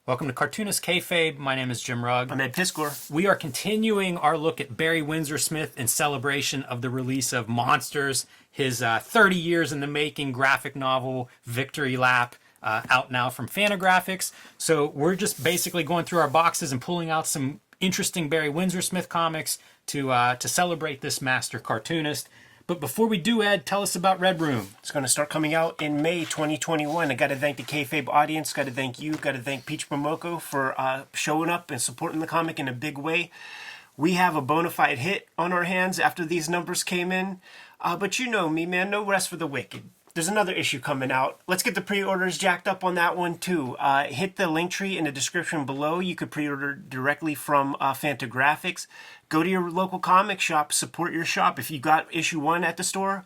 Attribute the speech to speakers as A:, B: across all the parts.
A: Welcome to Cartoonist Kayfabe. My name is Jim Rugg.
B: I'm Ed Piskor.
A: We are continuing our look at Barry Windsor Smith in celebration of the release of Monsters, his 30 years in the making graphic novel victory lap, out now from Fantagraphics. So we're just basically going through our boxes and pulling out some interesting Barry Windsor Smith comics to celebrate this master cartoonist. But before we do, Ed, tell us about Red Room.
B: It's going to start coming out in May 2021. I got to thank the Kayfabe audience. Got to thank you. Got to thank Peach Momoko for showing up and supporting the comic in a big way. We have a bona fide hit on our hands after these numbers came in. But you know me, man. No rest for the wicked. There's another issue coming out. Let's get the pre-orders jacked up on that one too. Hit the link tree in the description below. You could pre-order directly from Fantagraphics. Go to your local comic shop, support your shop. If you got issue 1 at the store,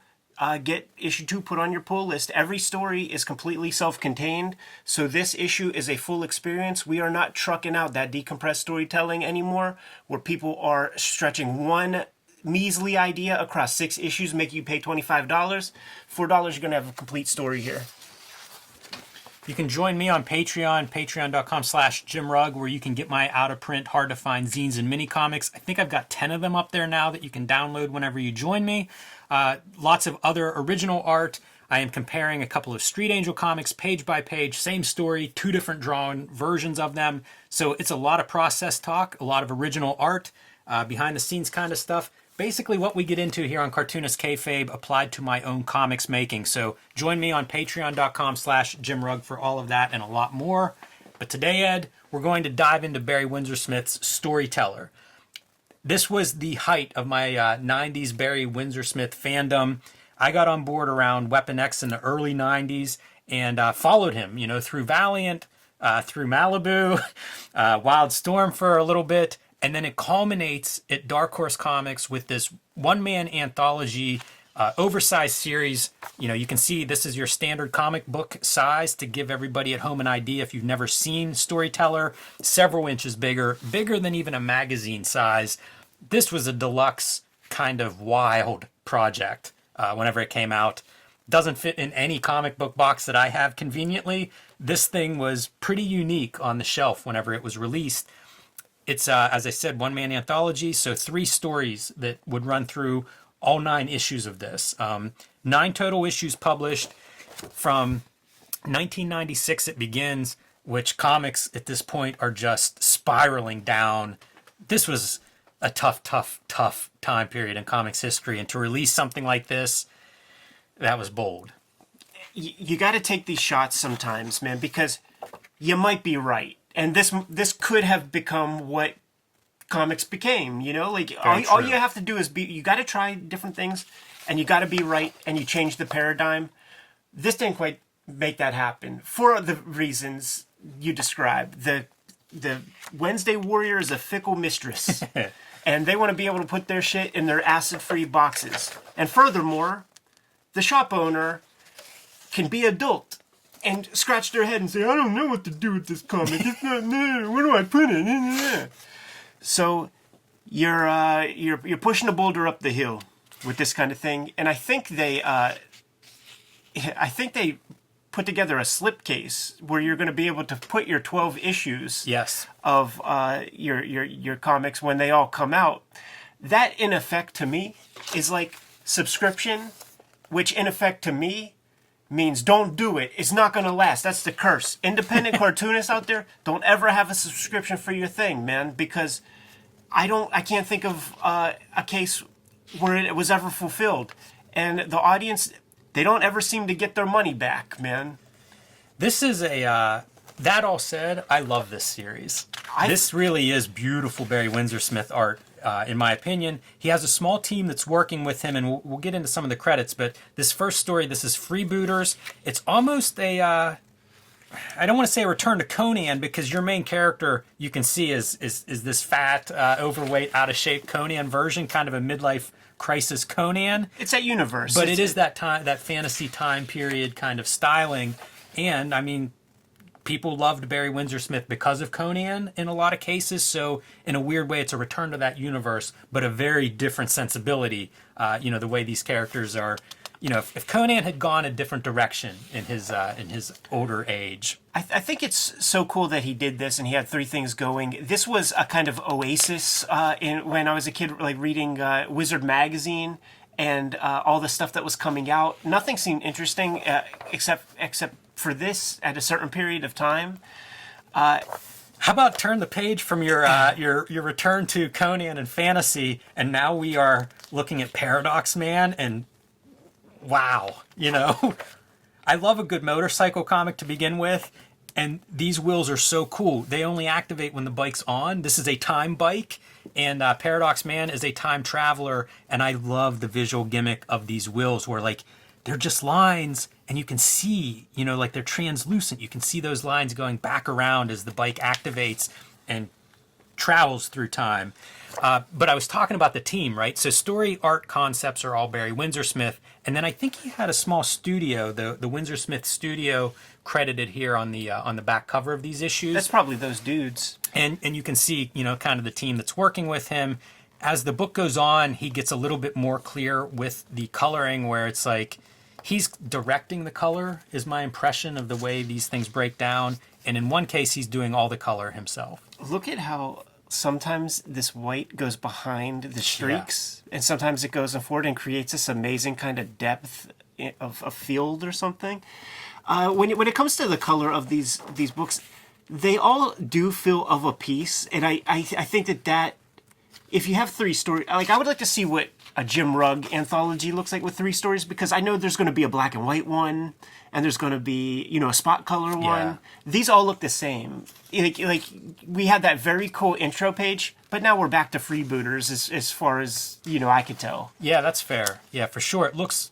B: get issue 2 put on your pull list. Every story is completely self-contained, so this issue is a full experience. We are not trucking out that decompressed storytelling anymore, where people are stretching one measly idea across 6 issues, make you pay $25. $4, you're going to have a complete story here.
A: You can join me on Patreon, patreon.com/JimRugg, where you can get my out-of-print, hard-to-find zines and mini-comics. I think I've got 10 of them up there now that you can download whenever you join me. Lots of other original art. I am comparing a couple of Street Angel comics page by page, same story, 2 different drawn versions of them. So it's a lot of process talk, a lot of original art, behind-the-scenes kind of stuff. Basically what we get into here on Cartoonist Kayfabe applied to my own comics making. So join me on patreon.com/JimRugg for all of that and a lot more. But today, Ed, we're going to dive into Barry Windsor Smith's Storyteller. This was the height of my 90s Barry Windsor Smith fandom. I got on board around Weapon X in the early 90s and followed him, through Valiant, through Malibu, Wild Storm for a little bit. And then it culminates at Dark Horse Comics with this one-man anthology, oversized series. You can see this is your standard comic book size to give everybody at home an idea if you've never seen Storyteller. Several inches bigger than even a magazine size. This was a deluxe kind of wild project whenever it came out. Doesn't fit in any comic book box that I have conveniently. This thing was pretty unique on the shelf whenever it was released. It's, as I said, one-man anthology, so 3 stories that would run through all 9 issues of this. 9 total issues published. From 1996 it begins, which comics at this point are just spiraling down. This was a tough time period in comics history, and to release something like this, that was bold.
B: You got to take these shots sometimes, man, because you might be right. And this could have become what comics became, all you have to do is you got to try different things, and you got to be right, and you change the paradigm. This didn't quite make that happen for the reasons you described. The Wednesday Warrior is a fickle mistress, and they want to be able to put their shit in their acid-free boxes. And furthermore, the shop owner can be adult and scratch their head and say, I don't know what to do with this comic. It's not, where do I put it? So you're pushing a boulder up the hill with this kind of thing. And I think they put together a slipcase where you're going to be able to put your 12 issues of your comics when they all come out. That, in effect, to me, is like subscription, which, in effect, to me, means don't do it. It's not going to last. That's the curse. Independent cartoonists out there, don't ever have a subscription for your thing, man, because I can't think of a case where it was ever fulfilled. And the audience, they don't ever seem to get their money back, man.
A: This is that all said, I love this series. This really is beautiful Barry Windsor Smith art. In my opinion, he has a small team that's working with him, and we'll get into some of the credits, but this first story, this is Freebooters. It's almost a, I don't want to say a return to Conan, because your main character, you can see, is this fat, overweight, out-of-shape Conan version, kind of a midlife crisis Conan.
B: It's that universe.
A: But it is that fantasy time period kind of styling, and, I mean, people loved Barry Windsor Smith because of Conan in a lot of cases, so in a weird way it's a return to that universe, but a very different sensibility. The way these characters are if Conan had gone a different direction in his older age.
B: I think it's so cool that he did this and he had three things going. This was a kind of oasis when I was a kid, like reading Wizard magazine and all the stuff that was coming out. Nothing seemed interesting except for this at a certain period of time.
A: How about turn the page from your return to Conan and fantasy, and now we are looking at Paradox Man, and wow, I love a good motorcycle comic to begin with, and these wheels are so cool. They only activate when the bike's on. This is a time bike, and Paradox Man is a time traveler, and I love the visual gimmick of these wheels where, like, they're just lines, and you can see, like they're translucent. You can see those lines going back around as the bike activates and travels through time. But I was talking about the team, right? So story art concepts are all Barry Windsor Smith. And then I think he had a small studio, the Windsor Smith studio, credited here on the back cover of these issues.
B: That's probably those dudes.
A: And you can see, kind of the team that's working with him. As the book goes on, he gets a little bit more clear with the coloring, where it's like he's directing the color, is my impression of the way these things break down. And in one case, he's doing all the color himself.
B: Look at how sometimes this white goes behind the streaks, and sometimes it goes in forward and creates this amazing kind of depth of a field or something. When it comes to the color of these books, they all do feel of a piece, and I think that if you have three stories, like I would like to see what a Jim Rugg anthology looks like with three stories, because I know there's going to be a black and white one, and there's going to be, a spot color one.
A: Yeah.
B: These all look the same. Like we had that very cool intro page, but now we're back to Freebooters as far as, I could tell.
A: Yeah, that's fair. Yeah, for sure. It looks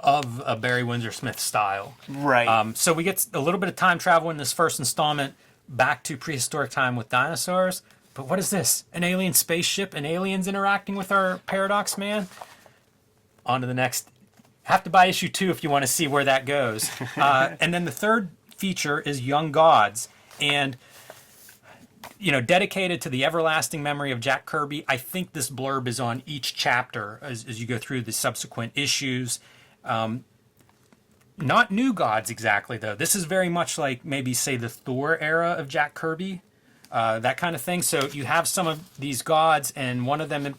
A: of a Barry Windsor Smith style.
B: Right.
A: So we get a little bit of time travel in this first installment back to prehistoric time with dinosaurs. But what is this? An alien spaceship and aliens interacting with our Paradox Man? On to the next. Have to buy issue 2 if you want to see where that goes. And then the third feature is Young Gods. And, dedicated to the everlasting memory of Jack Kirby. I think this blurb is on each chapter as you go through the subsequent issues. Not New Gods exactly, though. This is very much like maybe, say, the Thor era of Jack Kirby. That kind of thing. So you have some of these gods, and one of them,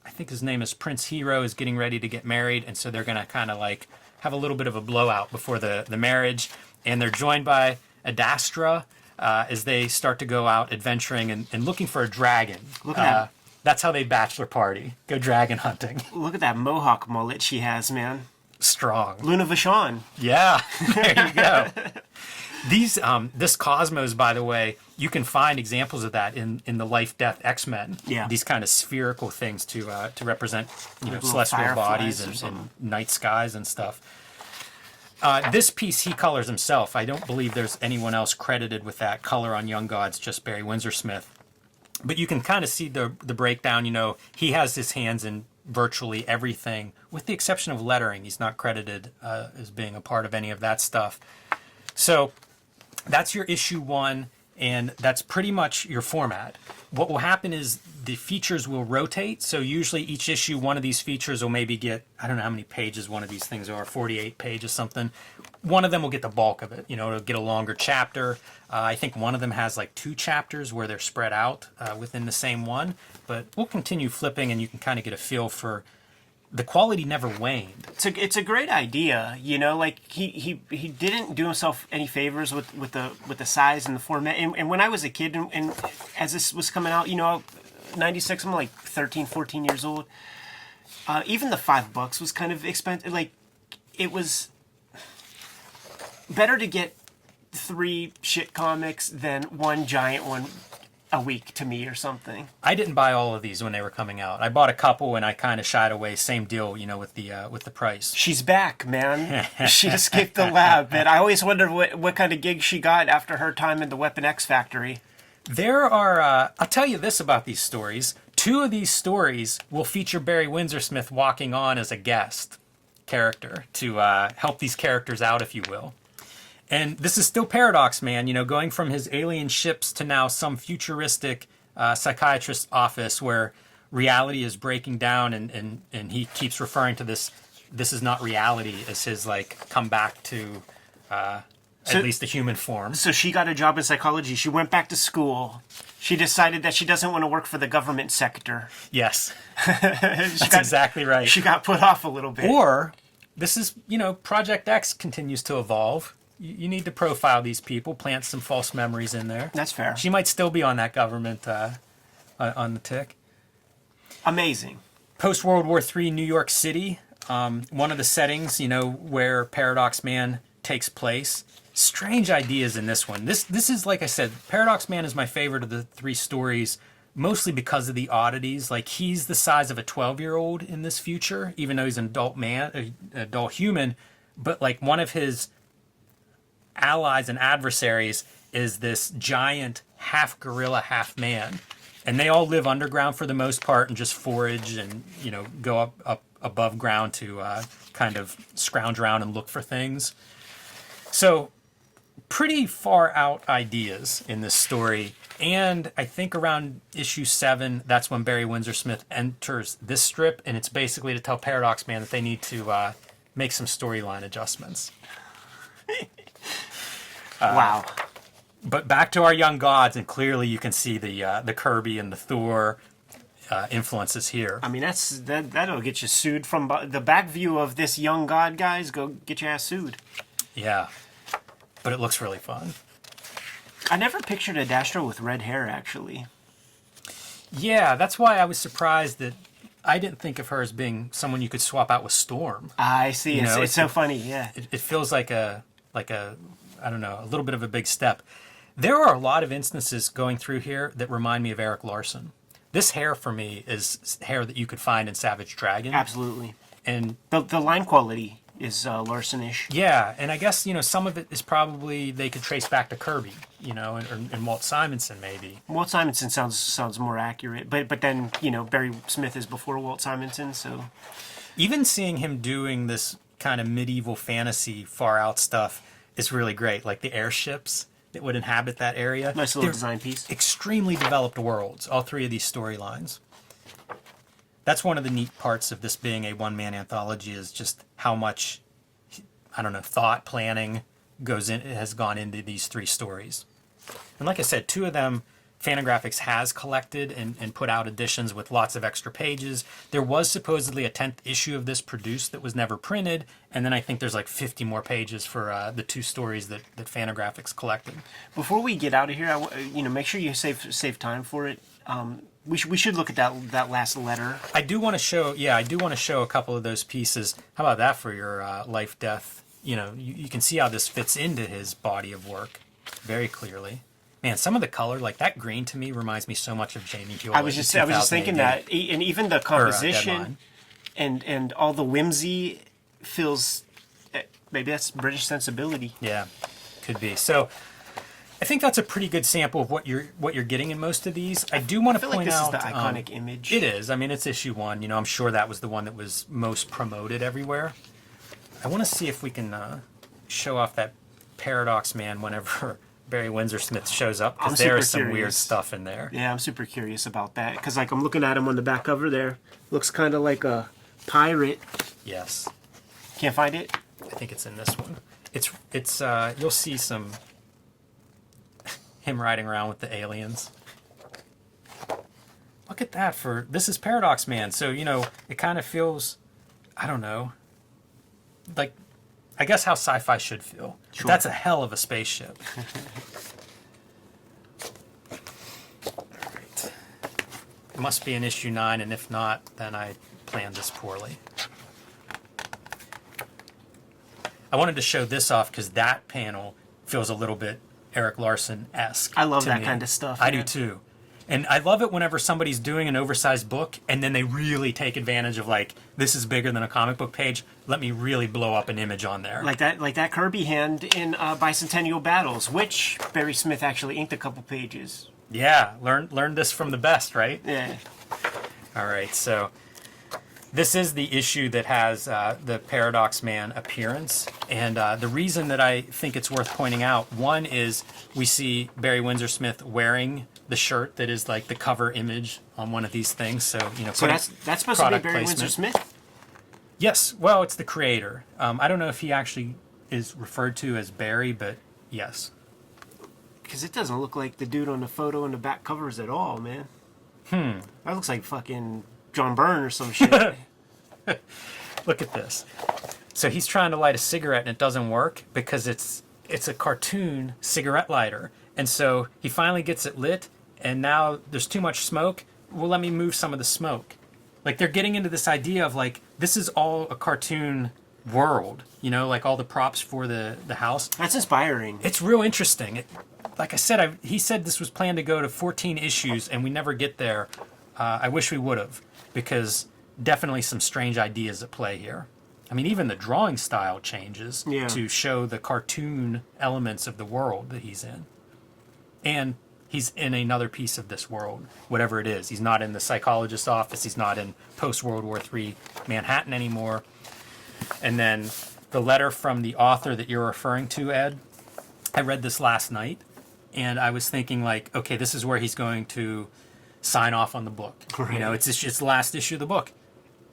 A: I think his name is Prince Hero, is getting ready to get married, and so they're going to kind of like have a little bit of a blowout before the marriage, and they're joined by Adastra as they start to go out adventuring and looking for a dragon.
B: Look at that.
A: That's how they bachelor party. Go dragon hunting.
B: Look at that mohawk mullet she has, man.
A: Strong.
B: Luna Vachon.
A: Yeah, there you go. These, this Cosmos, by the way, you can find examples of that in the Life Death X-Men.
B: Yeah.
A: These kind of spherical things to represent,
B: Like
A: celestial
B: little
A: bodies
B: fireflies or
A: and night skies and stuff. This piece he colors himself. I don't believe there's anyone else credited with that color on Young Gods, just Barry Windsor Smith. But you can kind of see the breakdown. He has his hands in virtually everything, with the exception of lettering. He's not credited as being a part of any of that stuff. So that's your issue 1, and that's pretty much your format. What will happen is the features will rotate. So usually each issue, one of these features will maybe get, I don't know how many pages one of these things are, 48 pages, something. One of them will get the bulk of it. It'll get a longer chapter. I think one of them has like 2 chapters where they're spread out within the same one. But we'll continue flipping, and you can kind of get a feel for the quality never waned.
B: It's a great idea, like he didn't do himself any favors with the size and the format. And when I was a kid, and as this was coming out, 96, I'm like 13, 14 years old. Even the $5 was kind of expensive. Like, it was better to get 3 shit comics than one giant one a week to me or something.
A: I didn't buy all of these when they were coming out. I bought a couple and I kind of shied away. Same deal, with the price.
B: She's back, man. She escaped the lab, and I always wondered what kind of gig she got after her time in the Weapon X factory.
A: There are, I'll tell you this about these stories. 2 of these stories will feature Barry Windsor Smith walking on as a guest character to help these characters out, if you will. And this is still Paradox Man, going from his alien ships to now some futuristic psychiatrist's office where reality is breaking down, and he keeps referring to this this is not reality as his like come back to at least the human form.
B: So she got a job in psychology. She went back to school. She decided that she doesn't want to work for the government sector.
A: Yes, that's exactly right.
B: She got put off a little bit.
A: Or this is, Project X continues to evolve. You need to profile these people, plant some false memories in there.
B: That's fair.
A: She might still be on that government on the tick.
B: Amazing.
A: Post-World War III New York City, one of the settings, where Paradox Man takes place. Strange ideas in this one. This is, like I said, Paradox Man is my favorite of the 3 stories, mostly because of the oddities. Like, he's the size of a 12-year-old in this future, even though he's an adult man, an adult human. But, like, one of his allies and adversaries is this giant half gorilla, half man. And they all live underground for the most part and just forage and, go up above ground to kind of scrounge around and look for things. So, pretty far out ideas in this story. And I think around issue 7, that's when Barry Windsor Smith enters this strip. And it's basically to tell Paradox Man that they need to make some storyline adjustments.
B: Wow.
A: But back to our young gods, and clearly you can see the Kirby and the Thor influences here.
B: I mean, that'll get you sued from the back view of this young god, guys. Go get your ass sued.
A: Yeah, but it looks really fun.
B: I never pictured a Dastro with red hair, actually.
A: Yeah, that's why I was surprised that I didn't think of her as being someone you could swap out with Storm.
B: I see. It's so funny. Yeah.
A: It feels like a I don't know, a little bit of a big step. There are a lot of instances going through here that remind me of Eric Larson. This hair for me is hair that you could find in Savage Dragon.
B: Absolutely.
A: And
B: the line quality is Larson-ish.
A: Yeah, and I guess, some of it is probably they could trace back to Kirby, and Walt Simonson maybe.
B: Walt Simonson sounds more accurate, but then, Barry Smith is before Walt Simonson, so...
A: Even seeing him doing this kind of medieval fantasy far out stuff is really great, like the airships that would inhabit that area.
B: Nice little design piece.
A: Extremely developed worlds, all 3 of these storylines. That's one of the neat parts of this being a one-man anthology is just how much, thought planning has gone into these 3 stories. And like I said, 2 of them, Fantagraphics has collected and put out editions with lots of extra pages. There was supposedly a 10th issue of this produced that was never printed, and then I think there's like 50 more pages for the 2 stories that Fantagraphics collected.
B: Before we get out of here, make sure you save time for it. We should look at that last letter.
A: I do want to show a couple of those pieces. How about that for your life death? You can see how this fits into his body of work very clearly. Man, some of the color, like that green to me, reminds me so much of Jamie Hewlett.
B: I was just thinking that, and even the composition and all the whimsy feels. Maybe that's British sensibility.
A: Yeah, could be. So, I think that's a pretty good sample of what you're getting in most of these. I do want to point out
B: this is the iconic image.
A: It is. I mean, it's issue 1. I'm sure that was the one that was most promoted everywhere. I want to see if we can show off that Paradox Man whenever Barry Windsor Smith shows up, because there is some weird stuff in there.
B: Yeah, I'm super curious about that, because I'm looking at him on the back cover there. Looks kind of like a pirate.
A: Yes.
B: Can't find it?
A: I think it's in this one. It's you'll see some him riding around with the aliens. Look at that this is Paradox Man, so it kind of feels, I don't know, like I guess how sci-fi should feel. Sure. That's a hell of a spaceship. All right. It must be in issue 9, and if not, then I planned this poorly. I wanted to show this off because that panel feels a little bit Eric Larson-esque.
B: I love that kind of stuff.
A: I do too. And I love it whenever somebody's doing an oversized book and then they really take advantage of, like, this is bigger than a comic book page. Let me really blow up an image on there.
B: Like that Kirby hand in Bicentennial Battles, which Barry Smith actually inked a couple pages.
A: Yeah, learn this from the best, right?
B: Yeah.
A: All right, so this is the issue that has the Paradox Man appearance. And the reason that I think it's worth pointing out, one is we see Barry Windsor Smith wearing the shirt that is like the cover image on one of these things. So,
B: So that's supposed to be Barry Windsor Smith?
A: Yes, well, it's the creator. I don't know if he actually is referred to as Barry, but yes.
B: Because it doesn't look like the dude on the photo in the back covers at all, man. That looks like fucking John Byrne or some shit.
A: Look at this. So he's trying to light a cigarette and it doesn't work because it's a cartoon cigarette lighter. And so he finally gets it lit and now there's too much smoke. Well, let me move some of the smoke. Like they're getting into this idea of like, this is all a cartoon world, you know, like all the props for the house.
B: That's inspiring.
A: It's real interesting. Like I said, he said this was planned to go to 14 issues and we never get there. I wish we would have, because definitely some strange ideas at play here. I mean, even the drawing style changes to show the cartoon elements of the world that he's in. And he's in another piece of this world, whatever it is. He's not in the psychologist's office. He's not in post-World War III Manhattan anymore. And then the letter from the author that you're referring to, Ed, I read this last night, and I was thinking, like, okay, this is where he's going to sign off on the book. Right. You know, it's the last issue of the book.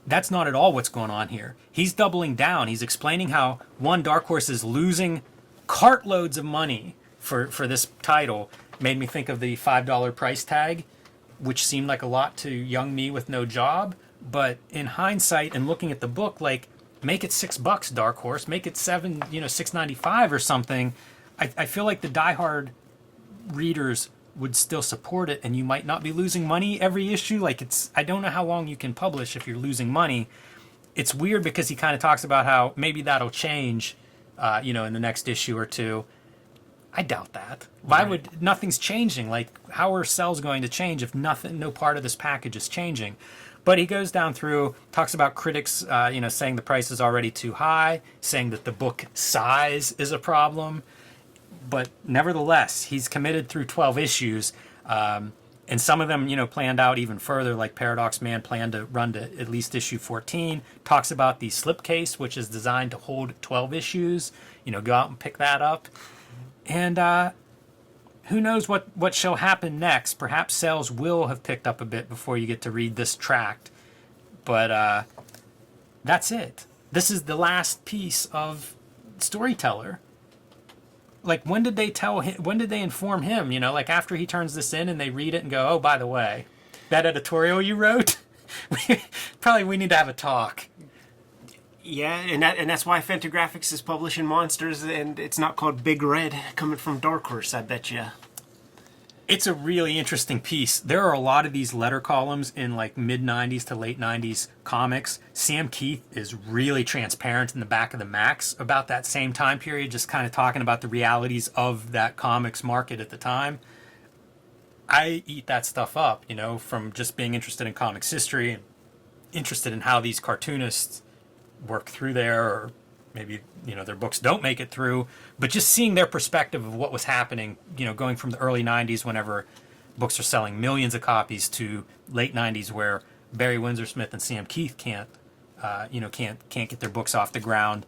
A: That's not at all what's going on here. He's doubling down. He's explaining how, one, Dark Horse is losing cartloads of money for this title. Made me think of the $5 price tag, which seemed like a lot to young me with no job. But in hindsight and looking at the book, like, make it $6, Dark Horse. Make it $6.95 or something. I feel like the diehard readers would still support it, and you might not be losing money every issue. Like, I don't know how long you can publish if you're losing money. It's weird because he kind of talks about how maybe that'll change, in the next issue or two. I doubt that. Why would nothing's changing? Like, how are sales going to change if no part of this package is changing? But he goes down through, talks about critics, saying the price is already too high, saying that the book size is a problem. But nevertheless, he's committed through 12 issues, and some of them, planned out even further, like Paradox Man planned to run to at least issue 14. Talks about the slipcase, which is designed to hold 12 issues. Go out and pick that up. And who knows what shall happen next. Perhaps sales will have picked up a bit before you get to read this tract. But that's it. This is the last piece of Storyteller. Like, when did they tell him? When did they inform him? Like after he turns this in and they read it and go, "Oh, by the way, that editorial you wrote, we need to have a talk."
B: Yeah, and that's why Fantagraphics is publishing Monsters, and it's not called Big Red, coming from Dark Horse. I bet you.
A: It's a really interesting piece. There are a lot of these letter columns in like mid-90s to late 90s comics. Sam Keith is really transparent in the back of the Max about that same time period, just kind of talking about the realities of that comics market at the time. I eat that stuff up, from just being interested in comics history and interested in how these cartoonists work through there, or maybe their books don't make it through, but just seeing their perspective of what was happening, going from the early 90s whenever books are selling millions of copies to late 90s where Barry Windsor Smith and Sam Keith can't get their books off the ground.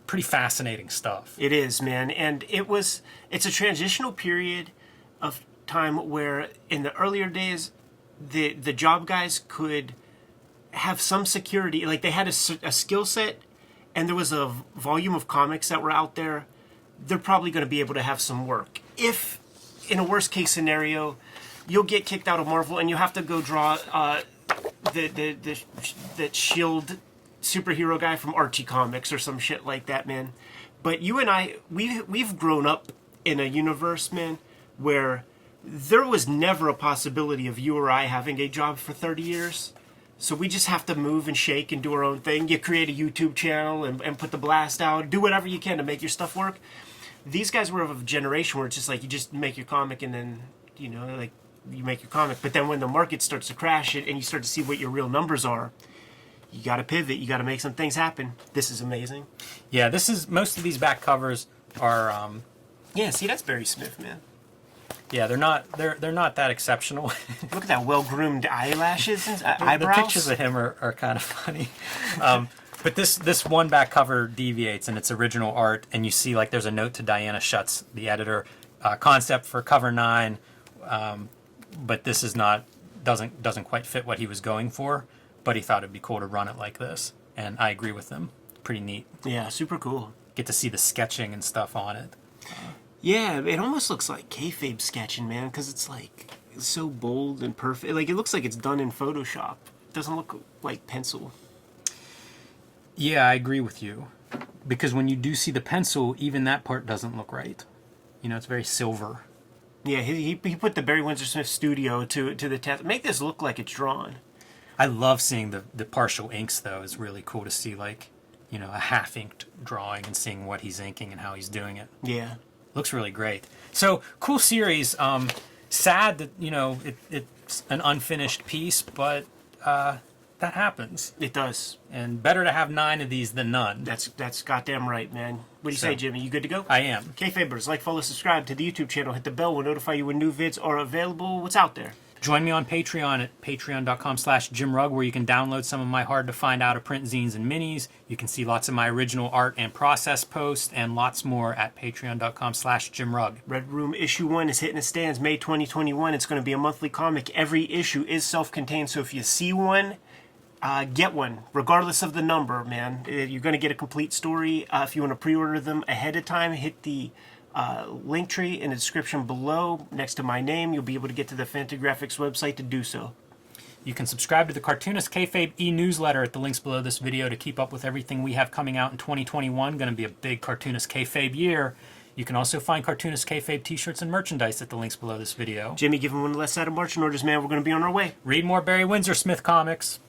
A: Pretty fascinating stuff.
B: It is, man. And it's a transitional period of time where in the earlier days the job guys could have some security, like they had a skill set and there was a volume of comics that were out there. They're probably going to be able to have some work. If in a worst case scenario you'll get kicked out of Marvel and you have to go draw the Shield superhero guy from Archie Comics or some shit like that, man. But you and I, we've grown up in a universe, man, where there was never a possibility of you or I having a job for 30 years. So we just have to move and shake and do our own thing. You create a YouTube channel and put the blast out. Do whatever you can to make your stuff work. These guys were of a generation where it's just like you just make your comic and then, you make your comic. But then when the market starts to crash it and you start to see what your real numbers are, you got to pivot. You got to make some things happen. This is amazing.
A: Yeah, most of these back covers are...
B: yeah, see, that's Barry Smith, man.
A: Yeah, they're not that exceptional.
B: Look at that well-groomed eyelashes and eyebrows.
A: The pictures of him are kind of funny. But this one back cover deviates in its original art, and you see like there's a note to Diana Schutz, the editor, concept for cover 9, but this is doesn't quite fit what he was going for. But he thought it'd be cool to run it like this. and I agree with them. Pretty neat.
B: Yeah, super cool.
A: Get to see the sketching and stuff on it.
B: Yeah, it almost looks like kayfabe sketching, man, because it's like it's so bold and perfect. Like it looks like it's done in Photoshop. It doesn't look like pencil.
A: Yeah, I agree with you. Because when you do see the pencil, even that part doesn't look right. You know, it's very silver.
B: Yeah, he put the Barry Windsor Smith studio to the test. Make this look like it's drawn.
A: I love seeing the partial inks, though. It's really cool to see, like, you know, a half-inked drawing and seeing what he's inking and how he's doing it.
B: Yeah.
A: Looks really great. So, cool series. Sad that, you know, it's an unfinished piece, but that happens.
B: It does.
A: And better to have 9 of these than none.
B: That's goddamn right, man. What do you say, Jimmy? You good to go?
A: I am.
B: Kayfabers, like, follow, subscribe to the YouTube channel. Hit the bell. We'll notify you when new vids are available. What's out there?
A: Join me on Patreon at patreon.com/JimRugg, where you can download some of my hard-to-find out-of-print zines and minis. You can see lots of my original art and process posts, and lots more at patreon.com/JimRugg.
B: Red Room issue 1 is hitting its stands May 2021. It's going to be a monthly comic. Every issue is self-contained, so if you see one, get one, regardless of the number, man. You're going to get a complete story. If you want to pre-order them ahead of time, hit the link tree in the description below next to my name. You'll be able to get to the Fantagraphics website to do so.
A: You can subscribe to the Cartoonist Kayfabe e-newsletter at the links below this video to keep up with everything we have coming out in 2021. Going to be a big Cartoonist Kayfabe year. You can also find Cartoonist Kayfabe t-shirts and merchandise at the links below this video.
B: Jimmy, give him one last set of marching orders, man. We're going to be on our way.
A: Read more Barry Windsor Smith comics.